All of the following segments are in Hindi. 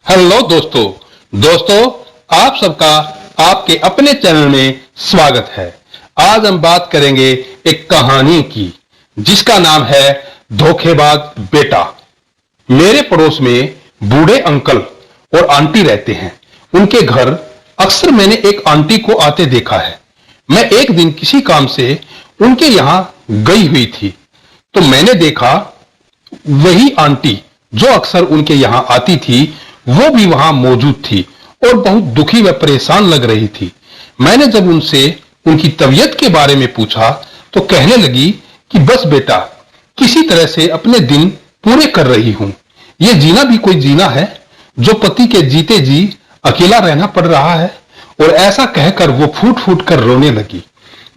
हेलो दोस्तों आप सबका आपके अपने चैनल में स्वागत है। आज हम बात करेंगे एक कहानी की जिसका नाम है धोखेबाज बेटा। मेरे पड़ोस में बूढ़े अंकल और आंटी रहते हैं। उनके घर अक्सर मैंने एक आंटी को आते देखा है। मैं एक दिन किसी काम से उनके यहां गई हुई थी तो मैंने देखा वही आंटी जो अक्सर उनके यहां आती थी वो भी वहां मौजूद थी और बहुत दुखी व परेशान लग रही थी। मैंने जब उनसे उनकी तबीयत के बारे में पूछा तो कहने लगी कि बस बेटा किसी तरह से अपने दिन पूरे कर रही हूं। ये जीना भी कोई जीना है जो पति के जीते जी अकेला रहना पड़ रहा है। और ऐसा कहकर वो फूट फूट कर रोने लगी।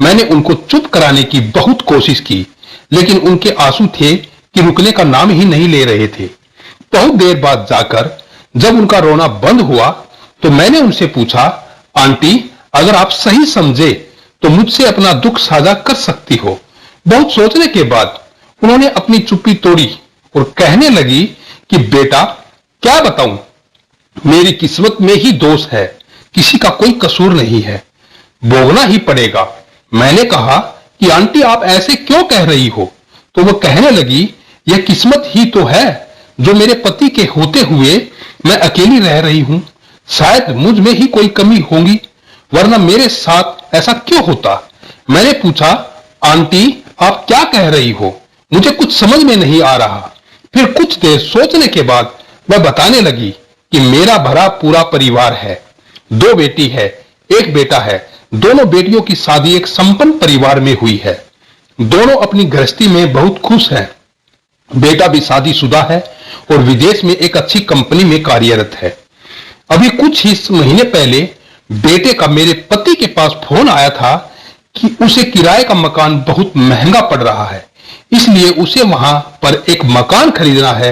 मैंने उनको चुप कराने की बहुत कोशिश की लेकिन उनके आंसू थे कि रुकने का नाम ही नहीं ले रहे थे। बहुत देर बाद जाकर जब उनका रोना बंद हुआ तो मैंने उनसे पूछा, आंटी अगर आप सही समझे तो मुझसे अपना दुख साझा कर सकती हो। बहुत सोचने के बाद उन्होंने अपनी चुप्पी तोड़ी और कहने लगी कि बेटा क्या बताऊं, मेरी किस्मत में ही दोष है, किसी का कोई कसूर नहीं है, भोगना ही पड़ेगा। मैंने कहा कि आंटी आप ऐसे क्यों कह रही हो? तो वो कहने लगी यह किस्मत ही तो है जो मेरे पति के होते हुए मैं अकेली रह रही हूं। शायद मुझ में ही कोई कमी होगी वरना मेरे साथ ऐसा क्यों होता। मैंने पूछा, आंटी आप क्या कह रही हो? मुझे कुछ समझ में नहीं आ रहा। फिर कुछ देर सोचने के बाद वह बताने लगी कि मेरा भरा पूरा परिवार है, 2 बेटी है, 1 बेटा है। दोनों बेटियों की शादी एक संपन्न परिवार में हुई है। दोनों अपनी गृहस्थी में बहुत खुश हैं। बेटा भी शादीशुदा है और विदेश में एक अच्छी कंपनी में कार्यरत है। अभी कुछ ही महीने पहले बेटे का मेरे पति के पास फोन आया था कि उसे किराए का मकान बहुत महंगा पड़ रहा है, इसलिए उसे वहां पर एक मकान खरीदना है।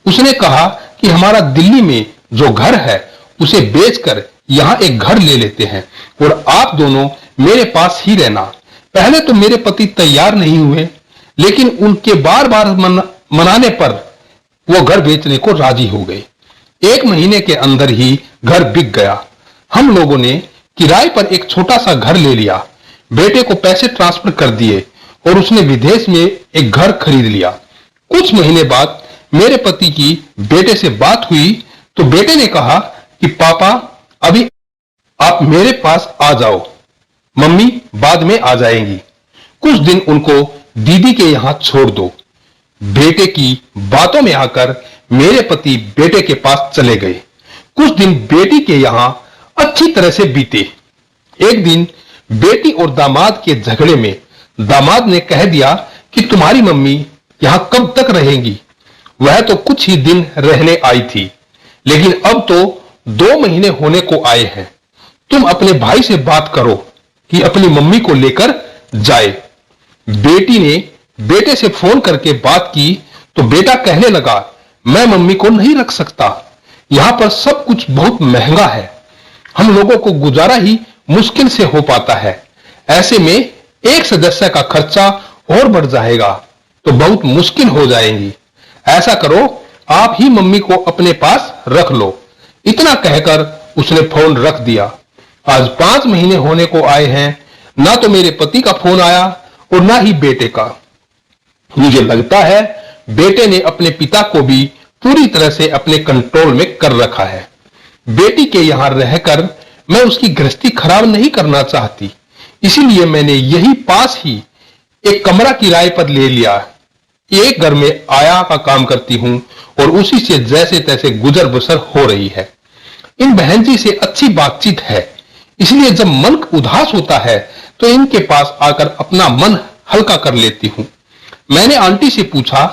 उसने कहा कि हमारा दिल्ली में जो घर है उसे बेचकर यहां एक घर ले लेते हैं और आप दोनों मेरे पास ही रहना। पहले तो मेरे पति तैयार नहीं हुए लेकिन उनके बार बार मनाने पर वो घर बेचने को राजी हो गए। 1 महीने के अंदर ही घर बिक गया। हम लोगों ने किराए पर एक छोटा सा घर ले लिया, बेटे को पैसे ट्रांसफर कर दिए और उसने विदेश में एक घर खरीद लिया। कुछ महीने बाद मेरे पति की बेटे से बात हुई तो बेटे ने कहा कि पापा अभी आप मेरे पास आ जाओ, मम्मी बाद में आ जाएंगी। कुछ दिन उनको दीदी के यहां छोड़ दो। बेटे की बातों में आकर मेरे पति बेटे के पास चले गए। कुछ दिन बेटी के यहां अच्छी तरह से बीते। एक दिन बेटी और दामाद के झगड़े में दामाद ने कह दिया कि तुम्हारी मम्मी यहां कब तक रहेंगी? वह तो कुछ ही दिन रहने आई थी लेकिन अब तो 2 महीने होने को आए हैं। तुम अपने भाई से बात करो कि अपनी मम्मी को लेकर जाए। बेटी ने बेटे से फोन करके बात की तो बेटा कहने लगा, मैं मम्मी को नहीं रख सकता, यहां पर सब कुछ बहुत महंगा है, हम लोगों को गुजारा ही मुश्किल से हो पाता है। ऐसे में एक सदस्य का खर्चा और बढ़ जाएगा तो बहुत मुश्किल हो जाएगी। ऐसा करो आप ही मम्मी को अपने पास रख लो। इतना कहकर उसने फोन रख दिया। आज 5 महीने होने को आए हैं, ना तो मेरे पति का फोन आया और ना ही बेटे का। मुझे लगता है बेटे ने अपने पिता को भी पूरी तरह से अपने कंट्रोल में कर रखा है। बेटी के यहां रहकर मैं उसकी गृहस्थी खराब नहीं करना चाहती, इसीलिए मैंने यही पास ही एक कमरा किराए पर ले लिया। एक घर में आया का काम करती हूं और उसी से जैसे तैसे गुजर बसर हो रही है। इन बहन जी से अच्छी बातचीत है, इसलिए जब मन उदास होता है तो इनके पास आकर अपना मन हल्का कर लेती हूं। मैंने आंटी से पूछा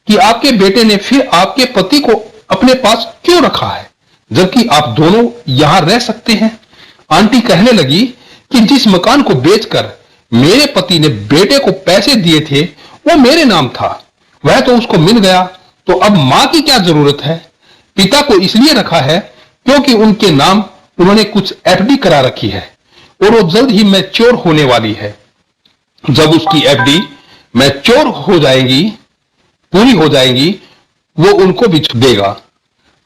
कि आपके बेटे ने फिर आपके पति को अपने पास क्यों रखा है जबकि आप दोनों यहां रह सकते हैं? आंटी कहने लगी कि जिस मकान को बेचकर मेरे पति ने बेटे को पैसे दिए थे वो मेरे नाम था, वह तो उसको मिल गया, तो अब मां की क्या जरूरत है? पिता को इसलिए रखा है क्योंकि उनके नाम उन्होंने कुछ एफडी करा रखी है और वो जल्द ही मैच्योर होने वाली है। जब उसकी एफडी मैच्योर हो जाएगी, पूरी हो जाएगी, वो उनको भी देगा।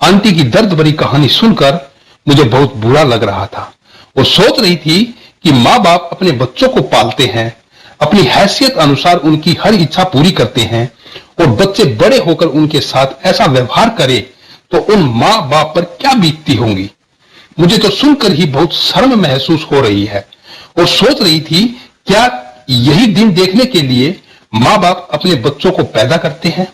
आंटी की दर्द भरी कहानी सुनकर मुझे बहुत बुरा लग रहा था। वो सोच रही थी कि माँ बाप अपने बच्चों को पालते हैं, अपनी हैसियत अनुसार उनकी हर इच्छा पूरी करते हैं और बच्चे बड़े होकर उनके साथ ऐसा व्यवहार करे तो उन माँ बाप पर क्या बीतती होंगी। मुझे तो सुनकर ही बहुत शर्म महसूस हो रही है और सोच रही थी क्या यही दिन देखने के लिए माँ बाप अपने बच्चों को पैदा करते हैं।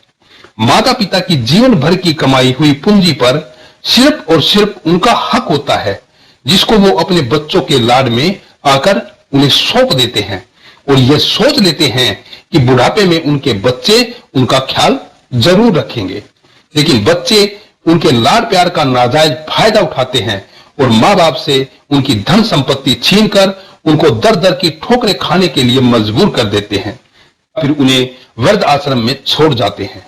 माता पिता की जीवन भर की कमाई हुई पूंजी पर सिर्फ और सिर्फ उनका हक होता है, जिसको वो अपने बच्चों के लाड में आकर उन्हें सौंप देते हैं और यह सोच लेते हैं कि बुढ़ापे में उनके बच्चे उनका ख्याल जरूर रखेंगे। लेकिन बच्चे उनके लाड प्यार का नाजायज फायदा उठाते हैं और माँ बाप से उनकी धन संपत्ति छीनकर उनको दर दर की ठोकरें खाने के लिए मजबूर कर देते हैं, फिर उन्हें वृद्ध आश्रम में छोड़ जाते हैं।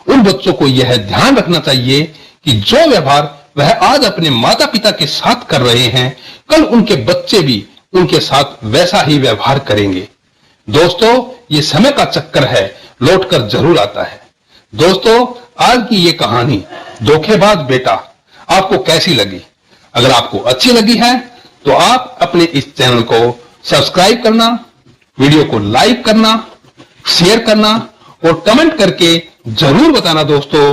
उन बच्चों को यह ध्यान रखना चाहिए कि जो व्यवहार वह आज अपने माता पिता के साथ कर रहे हैं, कल उनके बच्चे भी उनके साथ वैसा ही व्यवहार करेंगे। दोस्तों, ये समय का चक्कर है, लौटकर जरूर आता है। दोस्तों, आज की ये कहानी धोखेबाज बेटा आपको कैसी लगी? अगर आपको अच्छी लगी है तो आप अपने इस चैनल को सब्सक्राइब करना, वीडियो को लाइक करना, शेयर करना और कमेंट करके जरूर बताना दोस्तों।